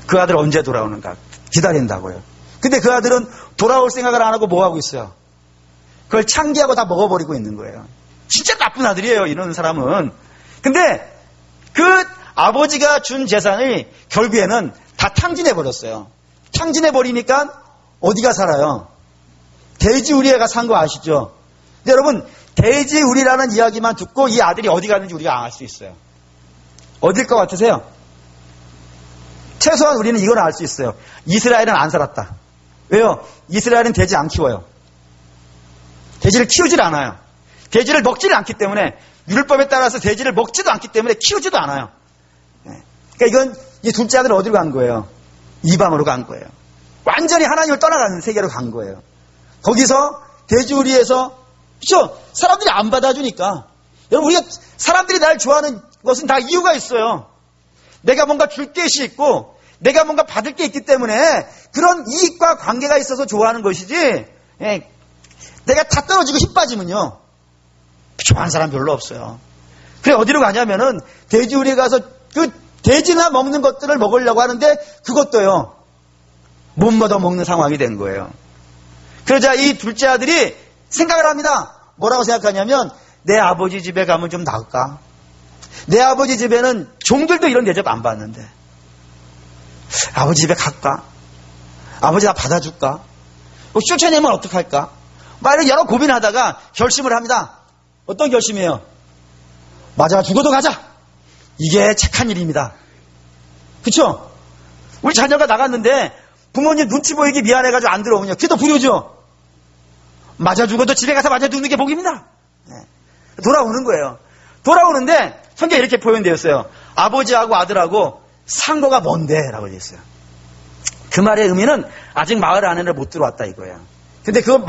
그 아들 언제 돌아오는가? 기다린다고요. 근데 그 아들은 돌아올 생각을 안 하고 뭐 하고 있어요? 그걸 창기하고 다 먹어버리고 있는 거예요. 진짜 나쁜 아들이에요, 이런 사람은. 근데 그 아버지가 준 재산이 결국에는 다 탕진해버렸어요. 탕진해버리니까 어디가 살아요? 돼지우리애가 산 거 아시죠? 근데 여러분, 돼지우리라는 이야기만 듣고 이 아들이 어디 갔는지 우리가 알 수 있어요. 어딜 것 같으세요? 최소한 우리는 이건 알 수 있어요. 이스라엘은 안 살았다. 왜요? 이스라엘은 돼지 안 키워요. 돼지를 키우질 않아요. 돼지를 먹지를 않기 때문에, 율법에 따라서 돼지를 먹지도 않기 때문에 키우지도 않아요. 그러니까 이건 이 둘째 아들은 어디로 간 거예요? 이방으로 간 거예요. 완전히 하나님을 떠나가는 세계로 간 거예요. 거기서 돼지우리에서, 그렇죠? 사람들이 안 받아주니까. 여러분, 우리가 사람들이 날 좋아하는 것은 다 이유가 있어요. 내가 뭔가 줄 것이 있고 내가 뭔가 받을 게 있기 때문에 그런 이익과 관계가 있어서 좋아하는 것이지, 내가 다 떨어지고 힘 빠지면요 좋아하는 사람 별로 없어요. 그래 어디로 가냐면은 돼지우리에 가서 그 돼지나 먹는 것들을 먹으려고 하는데 그것도요 못 먹어 먹는 상황이 된 거예요. 그러자 이 둘째 아들이 생각을 합니다. 뭐라고 생각하냐면, 내 아버지 집에 가면 좀 나을까? 내 아버지 집에는 종들도 이런 대접 안 받는데 아버지 집에 갈까? 아버지 나 받아줄까? 쫓아내면 어떡할까? 막 이런 여러 고민하다가 결심을 합니다. 어떤 결심이에요? 맞아, 죽어도 가자. 이게 착한 일입니다. 그쵸? 우리 자녀가 나갔는데 부모님 눈치 보이기 미안해가지고 안 들어오냐? 그게 더 불효죠? 맞아 죽어도 집에 가서 맞아 죽는 게 복입니다. 돌아오는 거예요. 돌아오는데 성경에 이렇게 표현되어 있어요. 아버지하고 아들하고 상고가 먼데 라고 되어 있어요. 그 말의 의미는 아직 마을 안에는 못 들어왔다 이거예요. 근데 그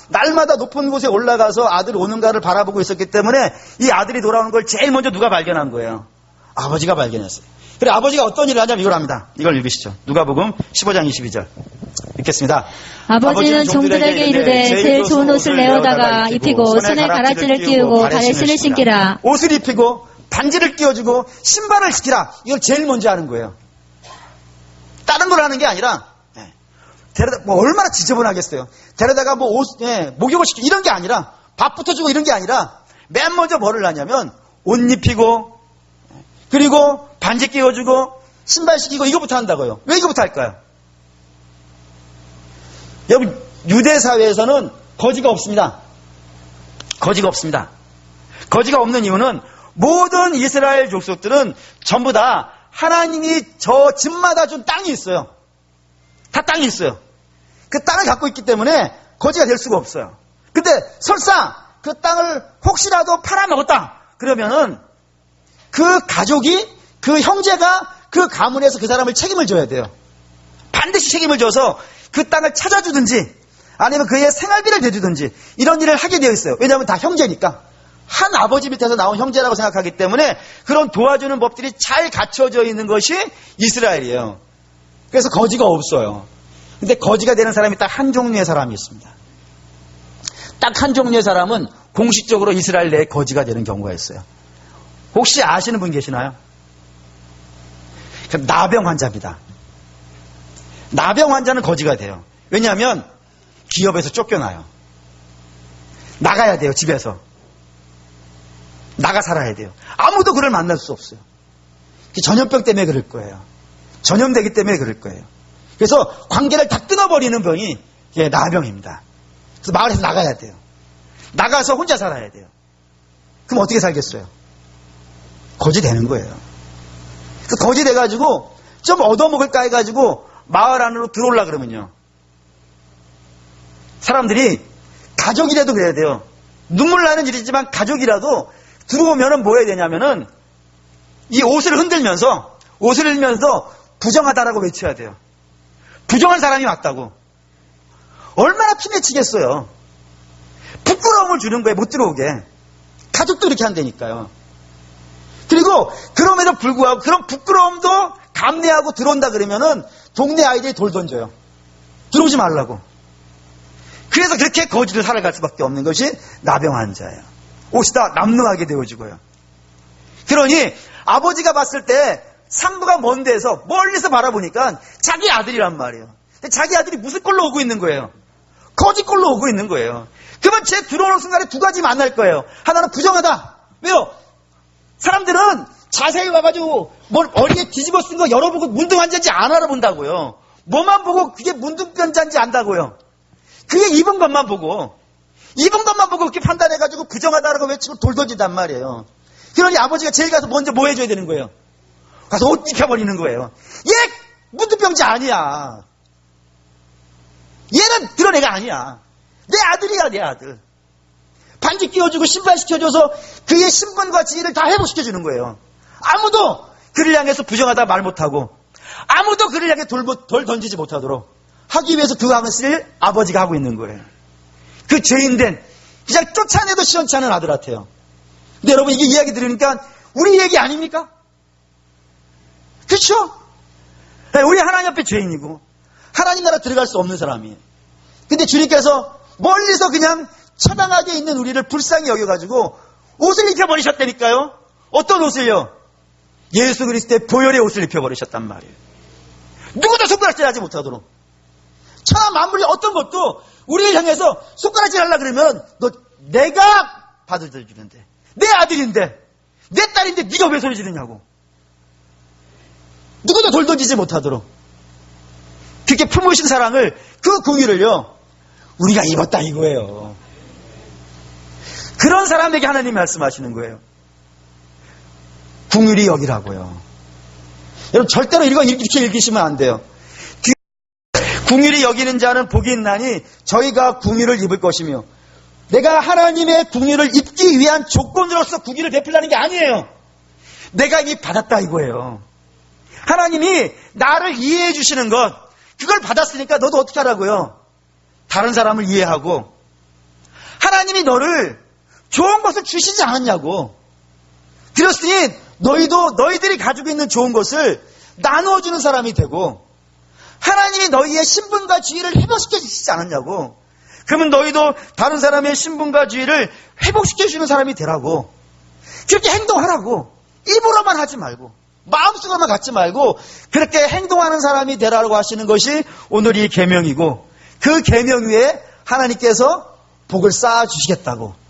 날마다 높은 곳에 올라가서 아들 오는가를 바라보고 있었기 때문에 이 아들이 돌아오는 걸 제일 먼저 누가 발견한 거예요? 아버지가 발견했어요. 그래 아버지가 어떤 일을 하냐면 이걸 합니다. 이걸 읽으시죠. 누가복음 15장 22절 읽겠습니다. 아버지는 종들에게 이르되 제일 좋은 옷을 내어다가 입히고 손에 가라지를 끼우고 발에 신을 신기라. 옷을 입히고 반지를 끼워주고 신발을 시키라. 이걸 제일 먼저 하는 거예요. 다른 걸 하는 게 아니라 데려다 뭐 얼마나 지저분하겠어요. 데려다가 뭐 옷, 목욕을 시키고 이런 게 아니라 밥부터 주고 이런 게 아니라 맨 먼저 뭐를 하냐면 옷 입히고 그리고 반지 끼워주고 신발 시키고 이거부터 한다고요. 왜 이거부터 할까요? 여러분 유대 사회에서는 거지가 없습니다. 거지가 없습니다. 거지가 없는 이유는 모든 이스라엘 족속들은 전부 다 하나님이 저 집마다 준 땅이 있어요. 다 땅이 있어요. 그 땅을 갖고 있기 때문에 거지가 될 수가 없어요. 근데 설사 그 땅을 혹시라도 팔아먹었다 그러면은 그 가족이, 그 형제가 그 가문에서 그 사람을 책임을 져야 돼요. 반드시 책임을 져서 그 땅을 찾아주든지 아니면 그의 생활비를 대주든지 이런 일을 하게 되어 있어요. 왜냐하면 다 형제니까. 한 아버지 밑에서 나온 형제라고 생각하기 때문에 그런 도와주는 법들이 잘 갖춰져 있는 것이 이스라엘이에요. 그래서 거지가 없어요. 근데 거지가 되는 사람이 딱 한 종류의 사람이 있습니다. 딱 한 종류의 사람은 공식적으로 이스라엘 내에 거지가 되는 경우가 있어요. 혹시 아시는 분 계시나요? 나병 환자입니다. 나병 환자는 거지가 돼요. 왜냐하면 기업에서 쫓겨나요. 나가야 돼요. 집에서. 나가 살아야 돼요. 아무도 그를 만날 수 없어요. 전염병 때문에 그럴 거예요. 전염되기 때문에 그럴 거예요. 그래서 관계를 다 끊어버리는 병이 나병입니다. 그래서 마을에서 나가야 돼요. 나가서 혼자 살아야 돼요. 그럼 어떻게 살겠어요? 거지 되는 거예요. 그래서 거지 돼가지고 좀 얻어먹을까 해가지고 마을 안으로 들어오려 그러면요. 사람들이 가족이라도 그래야 돼요. 눈물 나는 일이지만 가족이라도 들어오면은 뭐 해야 되냐면은 이 옷을 흔들면서 부정하다라고 외쳐야 돼요. 부정한 사람이 맞다고. 얼마나 피맺히겠어요. 부끄러움을 주는 거예요. 못 들어오게. 가족도 이렇게 한다니까요. 그리고 그럼에도 불구하고 그런 부끄러움도 감내하고 들어온다 그러면은 동네 아이들이 돌 던져요. 들어오지 말라고. 그래서 그렇게 거지를 살아갈 수밖에 없는 것이 나병 환자예요. 오시다 남루하게 되어지고요. 그러니 아버지가 봤을 때 상도가 먼 데서 멀리서 바라보니까 자기 아들이란 말이에요. 근데 자기 아들이 무슨 꼴로 오고 있는 거예요? 거지 꼴로 오고 있는 거예요. 그러면 제 들어오는 순간에 두 가지 만날 거예요. 하나는 부정하다. 왜요? 사람들은 자세히 와가지고 뭘 어리게 뒤집어 쓴 거 열어보고 문둥 환자인지 안 알아본다고요. 뭐만 보고 그게 문둥 환자인지 안다고요. 그게 입은 것만 보고 그렇게 판단해가지고 부정하다라고 외치고 돌 던진단 말이에요. 그러니 아버지가 제일 가서 먼저 뭐 해줘야 되는 거예요? 가서 옷 입혀버리는 거예요. 얘 문둥병자 아니야. 얘는 그런 애가 아니야. 내 아들이야, 내 아들. 반지 끼워주고 신발 시켜줘서 그의 신분과 지위를 다 회복시켜주는 거예요. 아무도 그를 향해서 부정하다 말 못하고 아무도 그를 향해 돌 던지지 못하도록 하기 위해서 그 하는 아버지가 하고 있는 거예요. 그 죄인된 그냥 쫓아내도 시원치 않은 아들한테요. 근데 여러분 이게 이야기 들으니까 우리 얘기 아닙니까? 그렇죠? 우리 하나님 앞에 죄인이고 하나님 나라 들어갈 수 없는 사람이에요. 근데 주님께서 멀리서 그냥 처당하게 있는 우리를 불쌍히 여겨가지고 옷을 입혀버리셨다니까요. 어떤 옷을요? 예수 그리스도의 보혈의 옷을 입혀버리셨단 말이에요. 누구도 손가락질하지 못하도록. 천하 만물의 어떤 것도 우리를 향해서 손가락질하려고 그러면 너 내가 받아들여주는데 내 아들인데 내 딸인데 네가 왜 소리 지르냐고. 누구도 돌 던지지 못하도록 그렇게 품으신 사랑을 그 궁유를요 우리가 입었다 이거예요. 그런 사람에게 하나님이 말씀하시는 거예요. 궁유리 여기라고요. 여러분 절대로 이렇게 읽으시면 안 돼요. 궁유리 여기는 자는 복이 있나니 저희가 궁유를 입을 것이며 내가 하나님의 궁유를 입기 위한 조건으로서 궁유를 베풀라는 게 아니에요. 내가 이미 받았다 이거예요. 하나님이 나를 이해해 주시는 것 그걸 받았으니까 너도 어떻게 하라고요? 다른 사람을 이해하고 하나님이 너를 좋은 것을 주시지 않았냐고. 그렇으니 너희들이 가지고 있는 좋은 것을 나누어주는 사람이 되고 하나님이 너희의 신분과 지위를 회복시켜 주시지 않았냐고. 그러면 너희도 다른 사람의 신분과 지위를 회복시켜 주는 사람이 되라고. 그렇게 행동하라고. 입으로만 하지 말고 마음속으로만 갖지 말고 그렇게 행동하는 사람이 되라고 하시는 것이 오늘 이 계명이고 그 계명 위에 하나님께서 복을 쌓아 주시겠다고.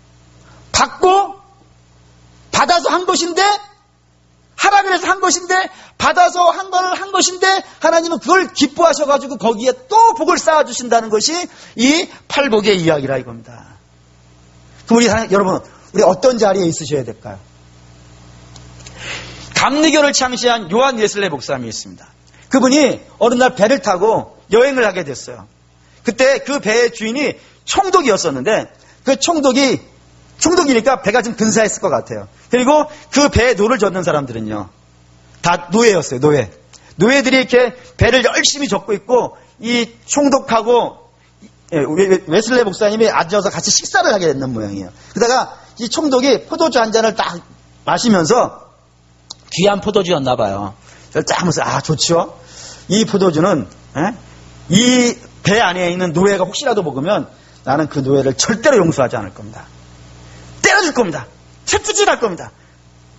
받아서 한 것인데 하라 그래서 한 것인데 받아서 한 거를 한 것인데 하나님은 그걸 기뻐하셔가지고 거기에 또 복을 쌓아주신다는 것이 이 팔복의 이야기라 이겁니다. 그럼 여러분 우리 어떤 자리에 있으셔야 될까요? 감리교를 창시한 요한 웨슬레 목사님이 있습니다. 그분이 어느 날 배를 타고 여행을 하게 됐어요. 그때 그 배의 주인이 총독이었었는데 그 총독이니까 배가 좀 근사했을 것 같아요. 그리고 그 배에 노를 젓는 사람들은요 다 노예였어요. 노예들이 이렇게 배를 열심히 젓고 있고 이 총독하고 웨슬레 목사님이 앉아서 같이 식사를 하게 됐는 모양이에요. 그러다가 이 총독이 포도주 한 잔을 딱 마시면서 귀한 포도주였나 봐요. 그래서 딱 하면서 좋죠. 이 포도주는 이 배 안에 있는 노예가 혹시라도 먹으면 나는 그 노예를 절대로 용서하지 않을 겁니다. 때려줄 겁니다. 채찍질할 겁니다.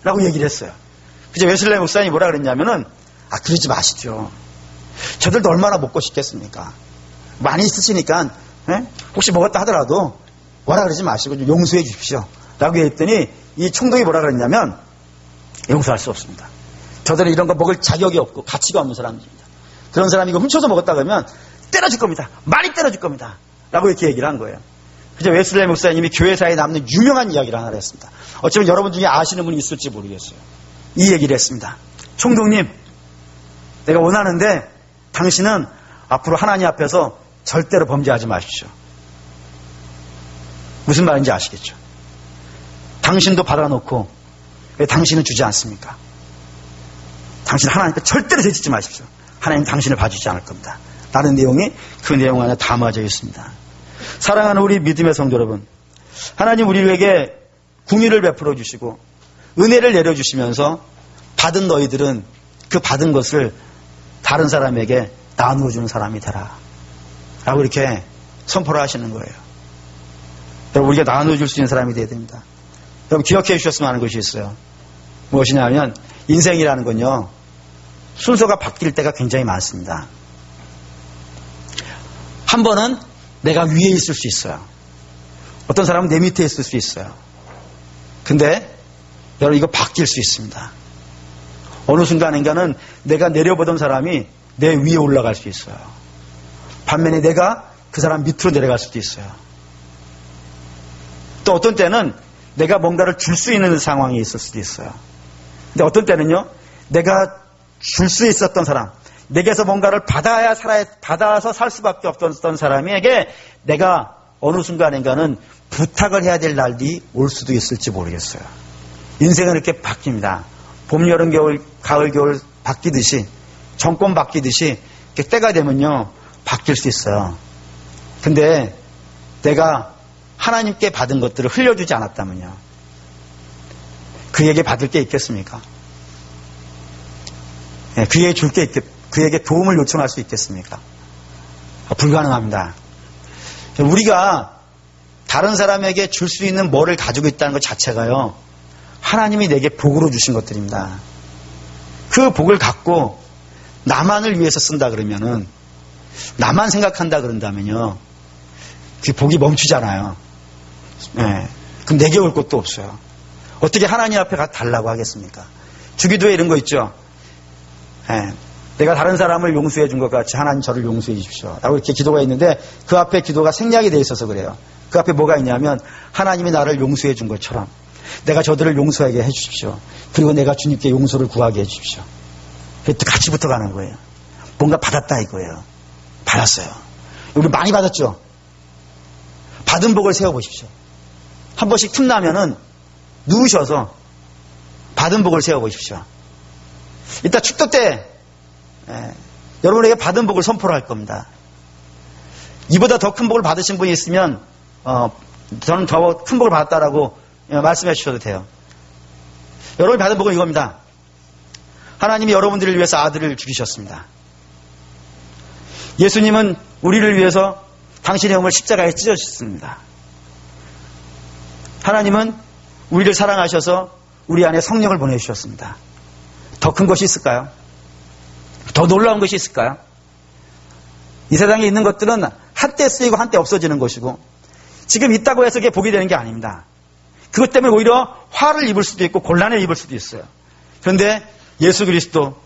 라고 얘기를 했어요. 그래서 웨슬레 목사님이 뭐라 그랬냐면은 그러지 마시죠. 저들도 얼마나 먹고 싶겠습니까? 많이 있으시니까 혹시 먹었다 하더라도 뭐라 그러지 마시고 좀 용서해 주십시오 라고 했더니 이 총독이 뭐라 그랬냐면 용서할 수 없습니다. 저들은 이런 거 먹을 자격이 없고 가치가 없는 사람입니다. 그런 사람이 이거 훔쳐서 먹었다 그러면 때려줄 겁니다. 많이 때려줄 겁니다. 라고 이렇게 얘기를 한 거예요. 그죠? 웨슬레이 목사님이 교회사에 남는 유명한 이야기를 하나 했습니다. 어쩌면 여러분 중에 아시는 분이 있을지 모르겠어요. 이 얘기를 했습니다. 총독님, 내가 원하는데 당신은 앞으로 하나님 앞에서 절대로 범죄하지 마십시오. 무슨 말인지 아시겠죠? 당신도 받아놓고 왜 당신은 주지 않습니까? 당신 하나님께 절대로 죄짓지 마십시오. 하나님 당신을 봐주지 않을 겁니다. 라는 내용이 그 내용 안에 담아져 있습니다. 사랑하는 우리 믿음의 성도 여러분, 하나님 우리에게 궁의를 베풀어 주시고 은혜를 내려주시면서 받은 너희들은 그 받은 것을 다른 사람에게 나누어 주는 사람이 되라 라고 이렇게 선포를 하시는 거예요. 여러분, 우리가 나누어 줄 수 있는 사람이 되어야 됩니다. 여러분, 기억해 주셨으면 하는 것이 있어요. 무엇이냐면 인생이라는 건요, 순서가 바뀔 때가 굉장히 많습니다. 한 번은 내가 위에 있을 수 있어요. 어떤 사람은 내 밑에 있을 수 있어요. 근데 여러분, 이거 바뀔 수 있습니다. 어느 순간인가는 내가 내려보던 사람이 내 위에 올라갈 수 있어요. 반면에 내가 그 사람 밑으로 내려갈 수도 있어요. 또 어떤 때는 내가 뭔가를 줄 수 있는 상황이 있을 수도 있어요. 근데 어떤 때는요, 내가 줄 수 있었던 사람, 내게서 뭔가를 받아서 살 수밖에 없던 사람에게 내가 어느 순간인가는 부탁을 해야 될 날이 올 수도 있을지 모르겠어요. 인생은 이렇게 바뀝니다. 봄, 여름, 겨울, 가을, 겨울 바뀌듯이, 정권 바뀌듯이 이렇게 때가 되면요, 바뀔 수 있어요. 근데 내가 하나님께 받은 것들을 흘려주지 않았다면요, 그에게 받을 게 있겠습니까? 그에게 줄 게 그에게 도움을 요청할 수 있겠습니까? 불가능합니다. 우리가 다른 사람에게 줄 수 있는 뭐를 가지고 있다는 것 자체가요, 하나님이 내게 복으로 주신 것들입니다. 그 복을 갖고 나만을 위해서 쓴다 그러면은, 나만 생각한다 그런다면요, 그 복이 멈추잖아요. 그럼 내게 올 것도 없어요. 어떻게 하나님 앞에 가서 달라고 하겠습니까? 주기도에 이런 거 있죠. 내가 다른 사람을 용서해 준 것 같이 하나님 저를 용서해 주십시오 라고 이렇게 기도가 있는데, 그 앞에 기도가 생략이 되어 있어서 그래요. 그 앞에 뭐가 있냐면, 하나님이 나를 용서해 준 것처럼 내가 저들을 용서하게 해 주십시오. 그리고 내가 주님께 용서를 구하게 해 주십시오. 또 같이 붙어가는 거예요. 뭔가 받았다 이거예요. 받았어요. 우리 많이 받았죠. 받은 복을 세워보십시오. 한 번씩 틈나면은 누우셔서 받은 복을 세워보십시오. 이따 축도 때 여러분에게 받은 복을 선포를 할 겁니다. 이보다 더 큰 복을 받으신 분이 있으면 저는 더 큰 복을 받았다라고 말씀해 주셔도 돼요. 여러분이 받은 복은 이겁니다. 하나님이 여러분들을 위해서 아들을 죽이셨습니다. 예수님은 우리를 위해서 당신의 몸을 십자가에 찢어주셨습니다. 하나님은 우리를 사랑하셔서 우리 안에 성령을 보내주셨습니다. 더 큰 것이 있을까요? 더 놀라운 것이 있을까요? 이 세상에 있는 것들은 한때 쓰이고 한때 없어지는 것이고, 지금 있다고 해서 그게 복이 되는 게 아닙니다. 그것 때문에 오히려 화를 입을 수도 있고 곤란을 입을 수도 있어요. 그런데 예수 그리스도,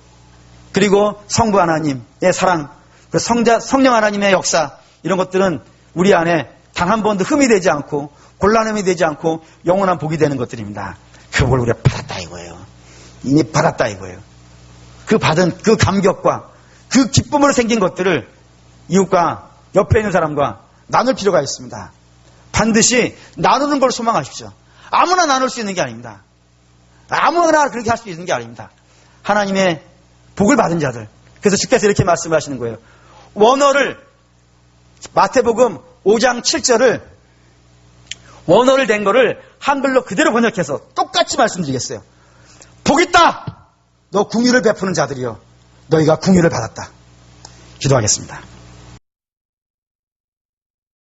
그리고 성부 하나님의 사랑, 성령 하나님의 역사, 이런 것들은 우리 안에 단 한 번도 흠이 되지 않고 곤란함이 되지 않고 영원한 복이 되는 것들입니다. 그걸 우리가 받았다 이거예요. 이미 받았다 이거예요. 그 받은 그 감격과 그 기쁨으로 생긴 것들을 이웃과 옆에 있는 사람과 나눌 필요가 있습니다. 반드시 나누는 걸 소망하십시오. 아무나 나눌 수 있는 게 아닙니다. 아무나 그렇게 할 수 있는 게 아닙니다. 하나님의 복을 받은 자들. 그래서 주께서 이렇게 말씀하시는 거예요. 원어를, 마태복음 5장 7절을 원어를 된 거를 한글로 그대로 번역해서 똑같이 말씀드리겠어요. 복 있다! 너 궁유를 베푸는 자들이여, 너희가 궁유를 받았다. 기도하겠습니다.